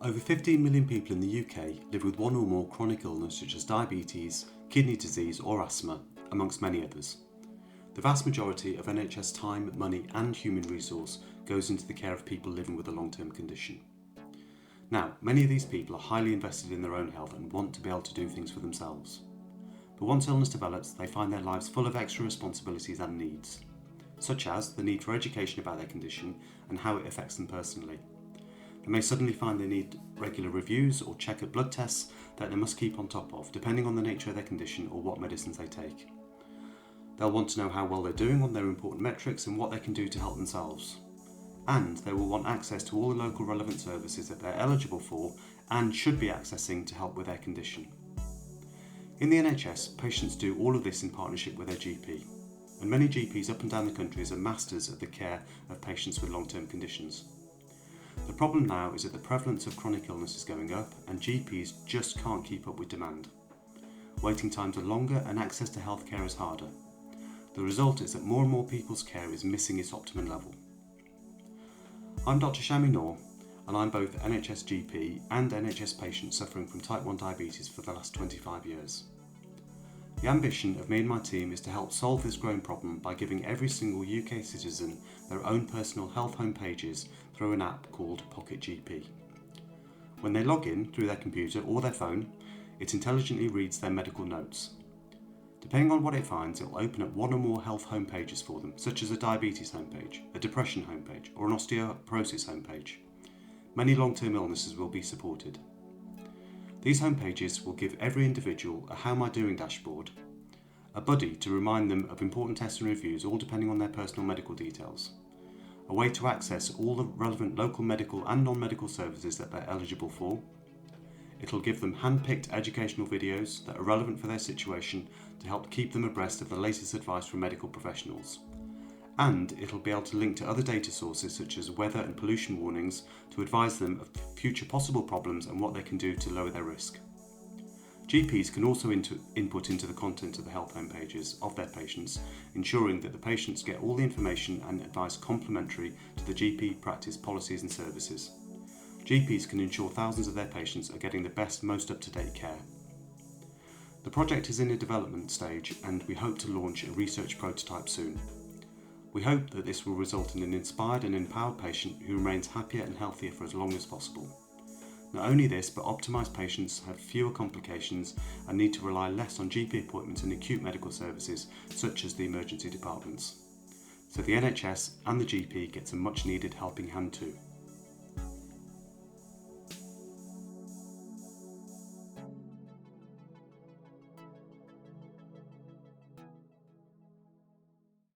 Over 15 million people in the UK live with one or more chronic illness such as diabetes, kidney disease or asthma, amongst many others. The vast majority of NHS time, money and human resource goes into the care of people living with a long-term condition. Now, many of these people are highly invested in their own health and want to be able to do things for themselves. But once illness develops, they find their lives full of extra responsibilities and needs, such as the need for education about their condition and how it affects them personally. They may suddenly find they need regular reviews or check-up blood tests that they must keep on top of, depending on the nature of their condition or what medicines they take. They'll want to know how well they're doing on their important metrics and what they can do to help themselves. And they will want access to all the local relevant services that they're eligible for and should be accessing to help with their condition. In the NHS, patients do all of this in partnership with their GP, and many GPs up and down the country are masters of the care of patients with long-term conditions. The problem now is that the prevalence of chronic illness is going up and GPs just can't keep up with demand. Waiting times are longer and access to healthcare is harder. The result is that more and more people's care is missing its optimum level. I'm Dr. Shami Noor, and I'm both NHS GP and NHS patient suffering from type 1 diabetes for the last 25 years. The ambition of me and my team is to help solve this growing problem by giving every single UK citizen their own personal health home pages through an app called Pocket GP. When they log in through their computer or their phone, it intelligently reads their medical notes. Depending on what it finds, it will open up one or more health home pages for them, such as a diabetes homepage, a depression homepage, or an osteoporosis homepage. Many long-term illnesses will be supported. These homepages will give every individual a How Am I Doing dashboard, a buddy to remind them of important tests and reviews, all depending on their personal medical details, a way to access all the relevant local medical and non-medical services that they're eligible for. It'll give them hand-picked educational videos that are relevant for their situation to help keep them abreast of the latest advice from medical professionals. And it'll be able to link to other data sources such as weather and pollution warnings to advise them of future possible problems and what they can do to lower their risk. GPs can also input into the content of the health home pages of their patients, ensuring that the patients get all the information and advice complementary to the GP practice policies and services. GPs can ensure thousands of their patients are getting the best, most up-to-date care. The project is in a development stage and we hope to launch a research prototype soon. We hope that this will result in an inspired and empowered patient who remains happier and healthier for as long as possible. Not only this, but optimised patients have fewer complications and need to rely less on GP appointments and acute medical services such as the emergency departments. So the NHS and the GP gets a much needed helping hand too.